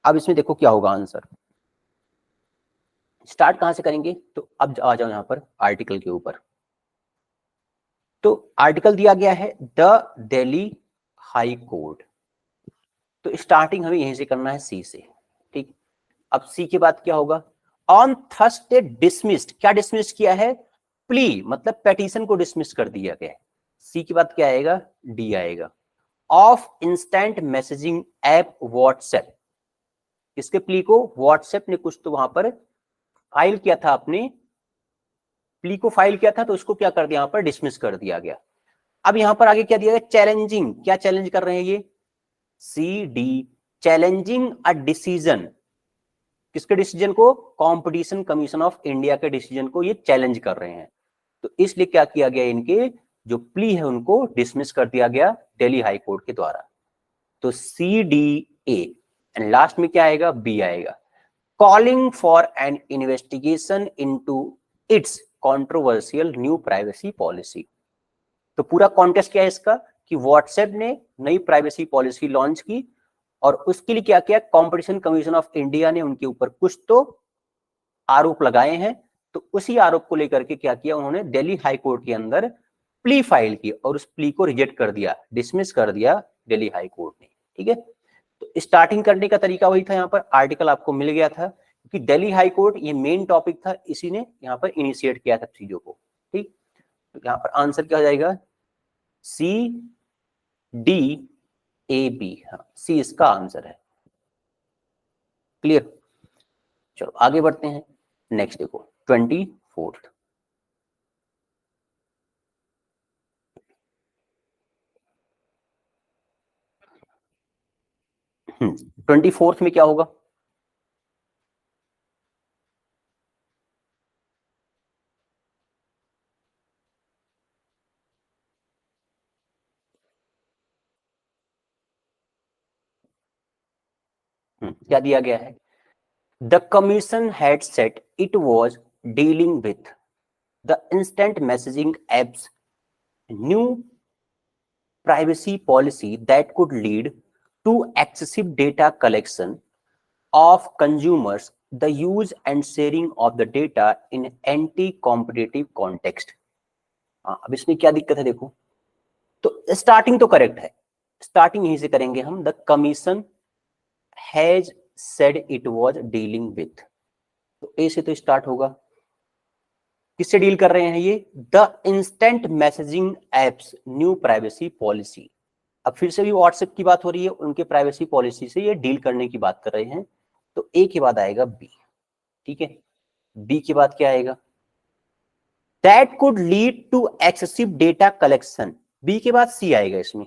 अब इसमें देखो क्या होगा आंसर. स्टार्ट कहां से करेंगे? तो अब आ जाओ यहां पर आर्टिकल के ऊपर. तो आर्टिकल दिया गया है द दिल्ली हाई कोर्ट. तो स्टार्टिंग हमें यहीं से करना है, सी से. ठीक, अब सी के बाद क्या होगा? On Thursday dismissed. क्या डिसमिस किया है? प्ली, मतलब पेटिशन को डिसमिस कर दिया गया है. सी के बाद क्या आएगा? डी आएगा. Of instant messaging app WhatsApp. इसके प्ली को व्हाट्सएप ने कुछ तो वहां पर फाइल किया था, अपने प्ली को फाइल किया था, तो उसको क्या कर दिया? यहां पर डिसमिस कर दिया गया. अब यहां पर आगे क्या दिया गया? चैलेंजिंग. क्या चैलेंज कर रहे हैं ये? C D. Challenging a decision. किसके डिसीजन को? कंपटीशन कमीशन ऑफ इंडिया के डिसीजन को ये चैलेंज कर रहे हैं. तो इसलिए क्या किया गया? इनके जो प्ली है उनको डिसमिस कर दिया गया दिल्ली हाई कोर्ट के द्वारा. तो C D A. And last में क्या आएगा? बी आएगा. Calling for an investigation into its controversial new privacy policy. तो पूरा कॉन्टेक्स्ट क्या है इसका? कि व्हाट्सएप ने नई प्राइवेसी पॉलिसी लॉन्च की और उसके लिए क्या किया? कंपटीशन कमीशन ऑफ इंडिया ने उनके ऊपर कुछ तो आरोप लगाए हैं. तो उसी आरोप को लेकर के क्या किया? उन्होंने दिल्ली हाई कोर्ट के अंदर प्ली फाइल की और उस प्ली को रिजेक्ट कर दिया, डिसमिस कर दिया दिल्ली हाई कोर्ट ने. ठीक है, तो स्टार्टिंग करने का तरीका वही था, यहाँ पर आर्टिकल आपको मिल गया था कि दिल्ली हाई कोर्ट ये मेन टॉपिक था, इसी ने यहाँ पर इनिशिएट किया था चीजों को। ठीक, तो यहाँ पर आंसर क्या हो जाएगा, सी डी ए बी, हाँ सी इसका आंसर है। क्लियर, चलो आगे बढ़ते हैं। नेक्स्ट देखो 24th। 24th में क्या होगा, क्या दिया गया है, the commission had set it was dealing with the instant messaging apps new privacy policy that could lead to excessive data collection of consumers, the use and sharing of the data in anti-competitive context। अब इसमें क्या दिक्कत है देखो, तो starting तो correct है, starting यहीं से करेंगे हम, the commission has said it was dealing with, तो ए से तो स्टार्ट होगा, किससे डील कर रहे हैं ये, the instant messaging apps new privacy policy. अब फिर से भी व्हाट्सएप की बात हो रही है, उनके प्राइवेसी पॉलिसी से ये डील करने की बात कर रहे हैं, तो ए के बाद आएगा बी। ठीक है, बी के बाद क्या आएगा, that could lead to excessive data collection, B के बाद सी आएगा इसमें,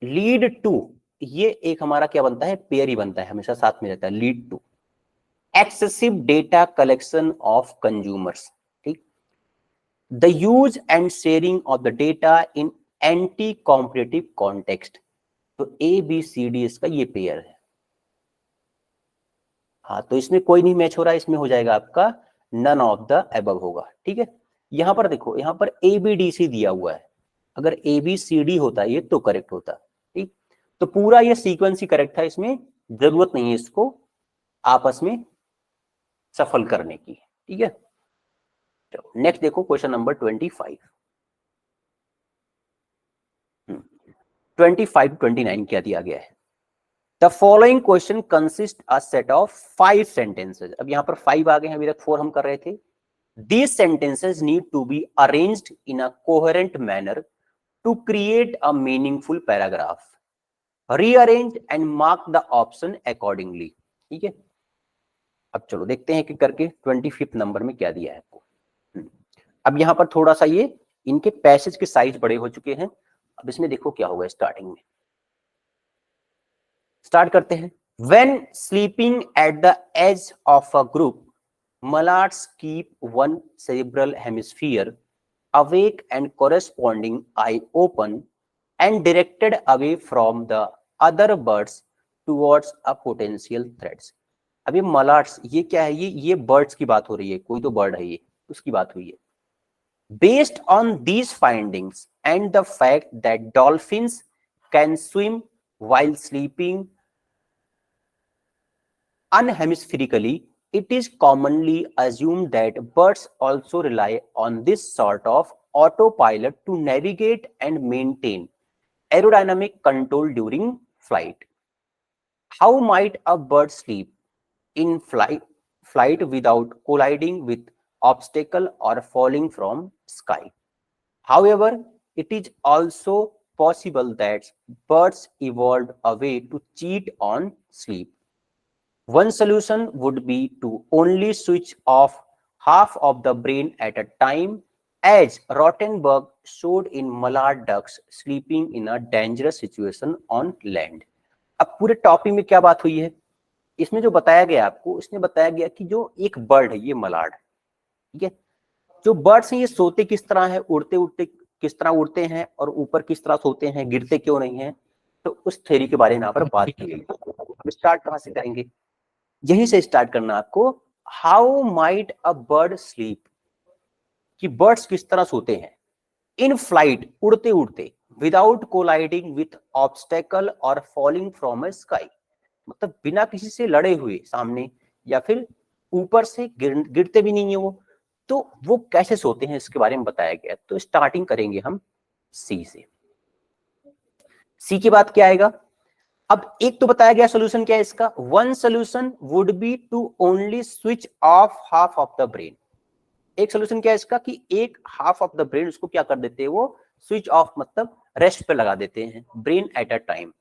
लीड टू, ये एक हमारा क्या बनता है, पेयर ही बनता है, हमेशा साथ में रहता है, lead to excessive data collection of consumers. ठीक, the use and sharing of the data in anti competitive context, तो ए बी सी डी इसका ये पेयर है। हाँ, तो इसमें कोई नहीं मैच हो रहा है, इसमें हो जाएगा आपका नन ऑफ द अबव होगा। ठीक है, यहां पर देखो, यहां पर ए बी डी सी दिया हुआ है, अगर ए बी सी डी होता ये तो करेक्ट होता। ठीक, तो पूरा ये सीक्वेंस ही करेक्ट था, इसमें जरूरत नहीं है इसको आपस में सफल करने की। ठीक है, चलो नेक्स्ट देखो क्वेश्चन नंबर 25। 25-29 क्या दिया गया है, the following question consist a set of 5 sentences. अब यहां पर 5 आ गए हैं, अभी तक 4 हम कर रहे थे। These sentences need to be arranged in a coherent manner to create a meaningful paragraph. Rearrange and mark the option accordingly. ठीक है, अब चलो देखते हैं कि करके 25th नंबर में क्या दिया है आपको। अब यहां पर थोड़ा सा ये इनके पैसेज के साइज बड़े हो चुके हैं, अब इसमें देखो क्या होगा। स्टार्टिंग में स्टार्ट करते हैं। When sleeping at the edge of a group, Mallards keep one cerebral hemisphere awake and corresponding eye open and directed away from the other birds towards a potential threats। अभी मलार्ड्स ये क्या है, ये birds की बात हो रही है, कोई तो बर्ड है ये, उसकी बात हुई है। Based on these findings and the fact that dolphins can swim while sleeping unhemispherically, it is commonly assumed that birds also rely on this sort of autopilot to navigate and maintain aerodynamic control during flight. How might a bird sleep in flight without colliding with obstacle or falling from sky? However, it is also possible that birds evolved a way to cheat on sleep. One solution would be to only switch off half of the brain at a time, as Rottenberg showed in mallard ducks sleeping in a dangerous situation on land. अब पूरे topic में क्या बात हुई है, इसमें जो बताया गया आपको, इसमें बताया गया कि जो एक बर्ड है ये मलाड, ठीक है, जो बर्ड्स हैं ये सोते किस तरह है, उड़ते उड़ते किस तरह उड़ते हैं और ऊपर किस तरह सोते हैं, गिरते क्यों नहीं है, तो उस थ्योरी के बारे में यहाँ पर बात की गई। अब स्टार्ट कहाँ से करेंगे, यहीं से स्टार्ट करना आपको। How might a bird sleep, कि बर्ड्स किस तरह सोते हैं, इन फ्लाइट उड़ते उड़ते, विदाउट कोलाइडिंग विथ ऑब्स्टेकल और फॉलिंग फ्रॉम अ स्काई, मतलब बिना किसी से लड़े हुए सामने, या फिर ऊपर से गिरते भी नहीं है तो वो कैसे सोते हैं इसके बारे में बताया गया। तो स्टार्टिंग करेंगे हम सी से। सी के बाद क्या आएगा, अब एक तो बताया गया सोल्यूशन क्या है इसका, one solution would be to only switch off half of the brain. एक सोल्यूशन क्या है इसका कि एक हाफ ऑफ द ब्रेन उसको क्या कर देते हैं, वो स्विच ऑफ मतलब रेस्ट पे लगा देते हैं, brain at a time.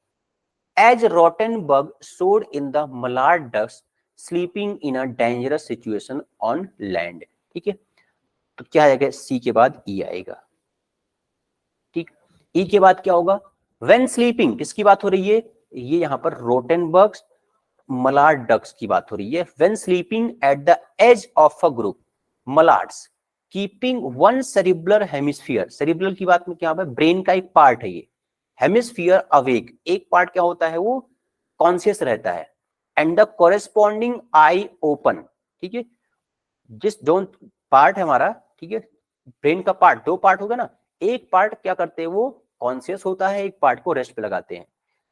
As Rottenberg showed in the mallard ducks sleeping in a dangerous situation on land। ठीक है, तो क्या आएगा, सी के बाद ई आएगा। ठीक, ई के बाद क्या होगा, व्हेन स्लीपिंग, किसकी बात हो रही है, ये यहां पर Rottenberg मलार्ड डक्स की बात हो रही है। When sleeping at the edge of a group mallards keeping one cerebral hemisphere, cerebral की बात में क्या है, ब्रेन का एक पार्ट है ये, हेमिस्फीयर अवेक, एक पार्ट क्या होता है वो कॉन्शियस रहता है, and the corresponding I open. ठीक है, जिस जो पार्ट है हमारा, ठीक है, ब्रेन का पार्ट, दो पार्ट होगा ना, एक पार्ट क्या करते हैं वो कॉन्शियस होता है, एक पार्ट को रेस्ट पे लगाते हैं।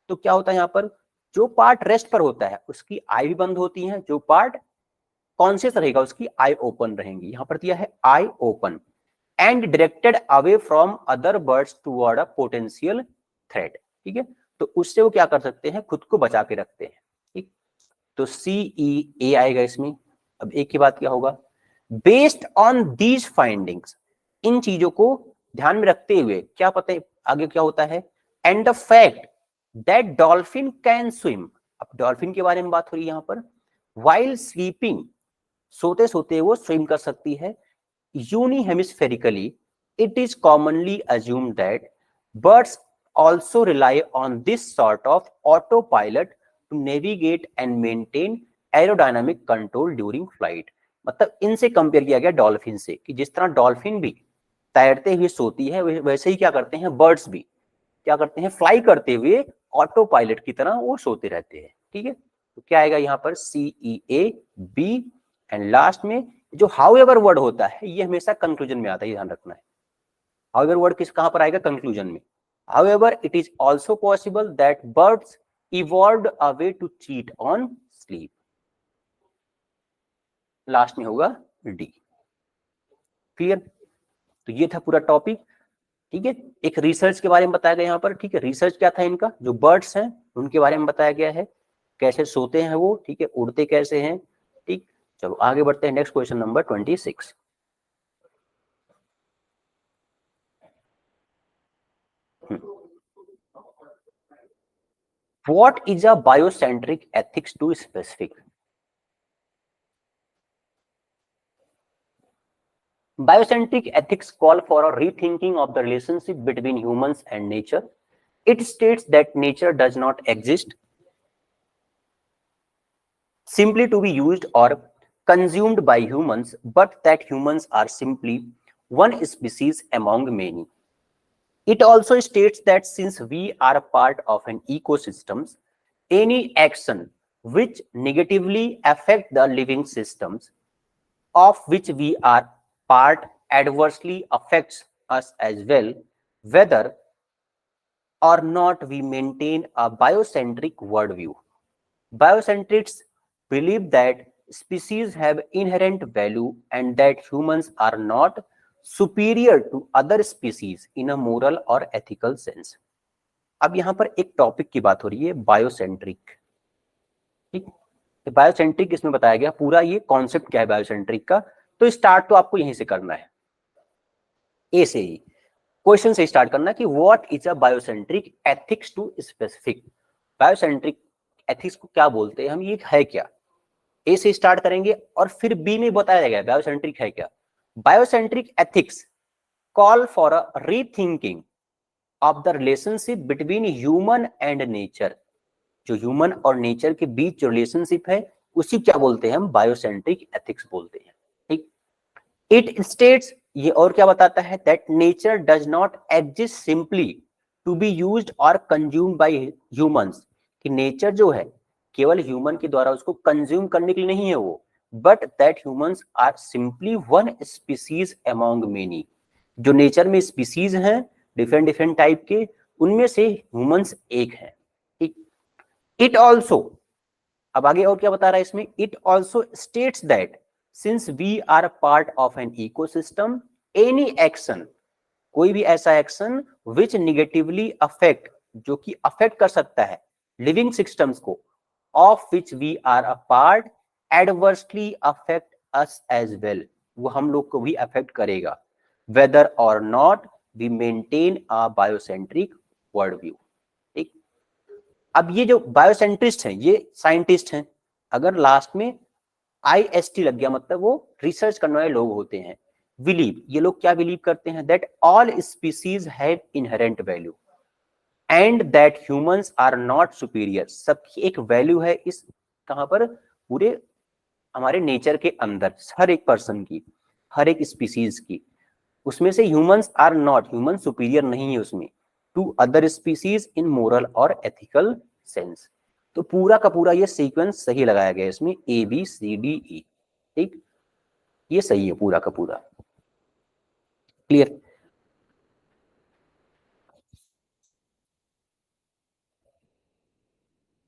तो क्या होता है यहाँ पर, जो पार्ट रेस्ट पर होता है उसकी आई भी बंद होती है, जो पार्ट कॉन्शियस रहेगा उसकी आई ओपन रहेंगी। यहां पर दिया है I open and directed away from other birds toward a potential threat. ठीक है, तो उससे वो क्या कर सकते हैं, खुद को बचा के रखते हैं। ठीक, तो सी ई ए आएगा इसमें। अब एक के बाद क्या होगा, बेस्ड ऑन दीज फाइंडिंग्स, इन चीजों को ध्यान में रखते हुए क्या पता है आगे क्या होता है, and the fact that dolphin can swim. अब डॉल्फिन के बारे में बात हो रही है यहां पर, वाइल स्लीपिंग, सोते सोते वो स्विम कर सकती है, यूनिहेमिस्फेरिकली, it is commonly assumed that birds also rely on this sort of autopilot to navigate and maintain aerodynamic control during flight। मतलब इनसे कंपेयर किया गया डॉल्फिन से, कि जिस तरह डॉल्फिन भी तैरते हुए सोती है वैसे ही क्या करते हैं बर्ड्स भी क्या करते हैं, फ्लाई करते हुए ऑटो पायलट की तरह वो सोते रहते हैं। ठीक है, तो क्या आएगा यहाँ पर सी ई ए बी, एंड लास्ट में जो हाउएवर वर्ड होता है ये हमेशा कंक्लूजन में आता है, ध्यान रखना है। हाउएवर वर्ड किस कहां पर आएगा, कंक्लूजन में। However it is also possible that birds evolved a way to cheat on sleep. Last में होगा डी। क्लियर, तो ये था पूरा टॉपिक। ठीक है, एक रिसर्च के बारे में बताया गया यहाँ पर। ठीक है, रिसर्च क्या था इनका, जो बर्ड्स हैं उनके बारे में बताया गया है, कैसे सोते हैं वो, ठीक है, उड़ते कैसे हैं। ठीक, चलो आगे बढ़ते हैं, next question number 26। What is a biocentric ethics to specific? Biocentric ethics call for a rethinking of the relationship between humans and nature. It states that nature does not exist simply to be used or consumed by humans, but that humans are simply one species among many. It also states that since we are a part of an ecosystem, any action which negatively affect the living systems of which we are part adversely affects us as well, whether or not we maintain a biocentric worldview. Biocentrics believe that species have inherent value and that humans are not superior to other species in a moral or ethical sense. अब यहां पर एक topic की बात हो रही है, biocentric. ठीक, बायोसेंट्रिक इसमें बताया गया पूरा ये कॉन्सेप्ट क्या है बायोसेंट्रिक का। तो स्टार्ट तो आपको यहीं से करना है, ए से ही क्वेश्चन से स्टार्ट करना कि what is a biocentric ethics to specific. Biocentric ethics को क्या बोलते हैं हम, ये है क्या, ए से स्टार्ट करेंगे और फिर बी में बताया गया बायोसेंट्रिक है क्या। Biocentric ethics call for a rethinking of the relationship between human and nature. जो ह्यूमन और नेचर के बीच जो रिलेशनशिप है उसी क्या बोलते हैं हम, बायोसेंट्रिक एथिक्स बोलते हैं। ठीक, इट स्टेट्स, ये और क्या बताता है, that nature does not exist simply to be used और कंज्यूम्ड बाय ह्यूमंस, कि नेचर जो है केवल ह्यूमन के द्वारा उसको कंज्यूम करने के लिए नहीं है वो, but that humans are simply one species among many. जो नेचर में स्पीसीज हैं डिफरेंट डिफरेंट टाइप के, उनमें से ह्यूमंस एक है। ठीक, इट ऑल्सो, अब आगे और क्या बता रहा है इसमें, it also states that since we are part of an ecosystem, any action, कोई भी ऐसा एक्शन विच निगेटिवली अफेक्ट, जो कि अफेक्ट कर सकता है लिविंग सिस्टम्स को of which we are a part adversely affect us as well, वो हम लोग को भी अफेक्ट करेगा, whether or not we maintain a biocentric world view. ठीक, अब ये जो बायोसेंट्रिस्ट हैं ये साइंटिस्ट हैं, अगर लास्ट में IST लग गया मतलब वो रिसर्च करने वाले लोग होते हैं। बिलीव, ये लोग क्या बिलीव करते हैं, that all species have inherent value and that humans are not superior, सबकी एक वैल्यू है इस कहां पर, पूरे हमारे नेचर के अंदर, हर एक पर्सन की, हर एक स्पीसीज की, उसमें से humans are not, human superior नहीं है उसमें, to other species in moral और एथिकल सेंस। तो पूरा का पूरा ये सीक्वेंस सही लगाया गया इसमें, ABCDE। ठीक, ये सही है पूरा का पूरा। क्लियर?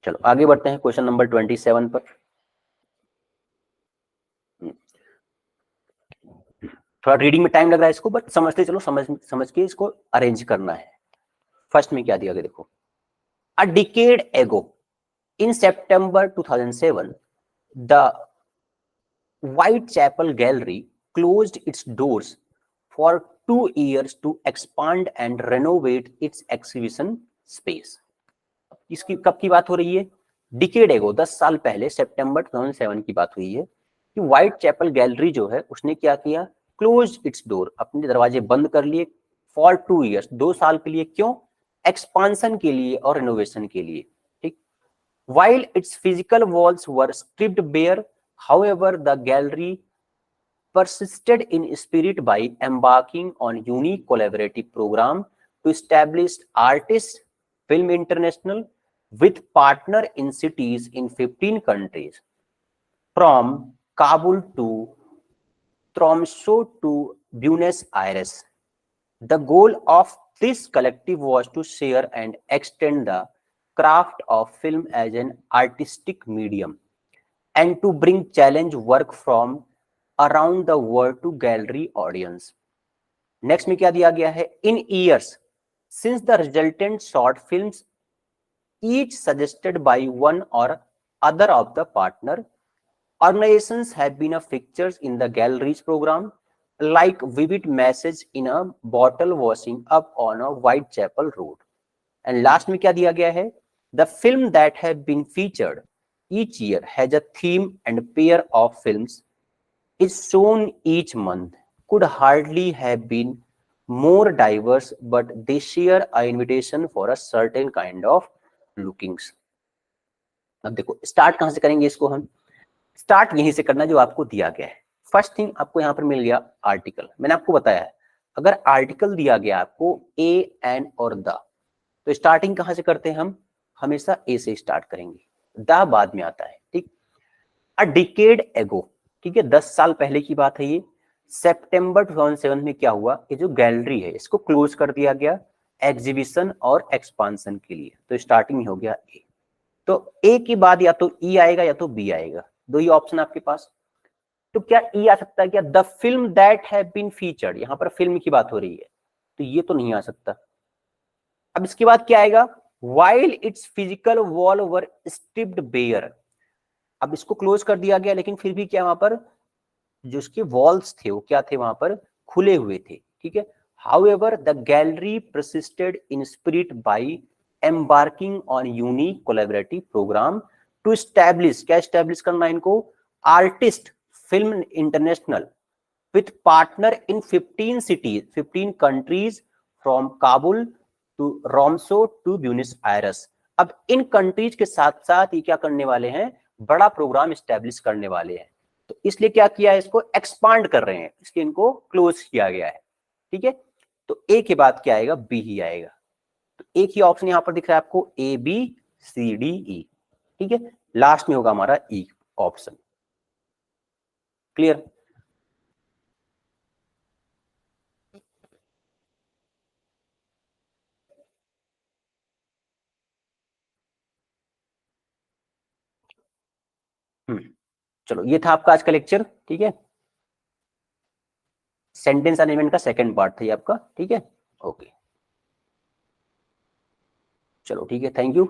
चलो आगे बढ़ते हैं क्वेश्चन नंबर 27 पर। थोड़ा रीडिंग में टाइम लग रहा है इसको, बट समझते चलो, समझ के इसको अरेंज करना है। फर्स्ट में क्या दिया गया देखो, अ डिकेड एगो इन September 2007 the Whitechapel Gallery closed its doors for 2 years to expand and renovate its exhibition space. इसकी कब की बात हो रही है, डिकेड एगो, 10 साल पहले, सितंबर 2007 की बात हुई है कि व्हाइट चैपल गैलरी जो है उसने क्या किया, क्लोज इट्स डोर, अपने दरवाजे बंद कर लिए, फॉर 2 years, 2 साल के लिए। क्यों? एक्सपांसन के लिए और रिनोवेशन के लिए। ठीक, while its physical walls were stripped bare, however the gallery persisted in spirit by embarking on unique collaborative program to establish Artists Film International with partner in cities in 15 countries, from Kabul to Tromsø to Buenos Aires. The goal of this collective was to share and extend the craft of film as an artistic medium and to bring challenge work from around the world to gallery audience. Next में क्या दिया गया है, इन years since the resultant short films each suggested by one or other of the partner organizations have been a fixtures in the galleries program, like vivid message in a bottle washing up on a Whitechapel road. And last में क्या दिया गया है, the film that have been featured each year has a theme and pair of films is shown each month, could hardly have been more diverse, but they share an invitation for a certain kind of lookings. अब देखो start कहां से करेंगे इसको, हम start यहीं से करना जो आपको दिया गया है। फर्स्ट थिंग आपको यहां पर मिल गया आर्टिकल, मैंने आपको बताया है अगर आर्टिकल दिया गया आपको ए एन और द, तो स्टार्टिंग कहां से करते हैं, हम हमेशा ए से स्टार्ट करेंगे, द बाद में आता है। ठीक, अ डिकेड एगो, ठीक है, 10 साल पहले की बात है ये। सितंबर 2007 में क्या हुआ, ये जो गैलरी है इसको क्लोज कर दिया गया एग्जीबिशन और एक्सपांसन के लिए, तो स्टार्टिंग में हो गया ए। तो ए के बाद या तो ई आएगा या तो बी आएगा, दो ही ऑप्शन आपके पास। तो क्या ई आ सकता है क्या, the film that have been featured, यहां पर फिल्म की बात हो रही है तो ये तो नहीं आ सकता। अब इसके बाद क्या आएगा, while its physical wall were stripped bare, अब इसको क्लोज कर दिया गया लेकिन फिर भी क्या वहां पर जो उसके वॉल्स थे वो क्या थे, वहां पर खुले हुए थे। ठीक है, however the gallery persisted in spirit by embarking on unique collaborative program to establish, क्या establish करना इनको, Artist Film International with partner in 15 cities, 15 countries from Kabul to Romso to Buenos Aires। अब इन कंट्रीज के साथ साथ ये क्या करने वाले हैं, बड़ा प्रोग्राम स्टैब्लिश करने वाले हैं, तो इसलिए क्या किया है, इसको एक्सपांड कर रहे हैं, इसके इनको क्लोज किया गया है। ठीक है, तो ए के बाद क्या आएगा, बी ही आएगा, तो एक ही ऑप्शन यहां पर दिख रहा है आपको, ABCDE। ठीक है, लास्ट में होगा हमारा ई ऑप्शन। क्लियर? चलो ये था आपका आज का लेक्चर। ठीक है, सेंटेंस अरेंजमेंट का सेकंड पार्ट था ये आपका। ठीक है, ओके, चलो ठीक है, थैंक यू।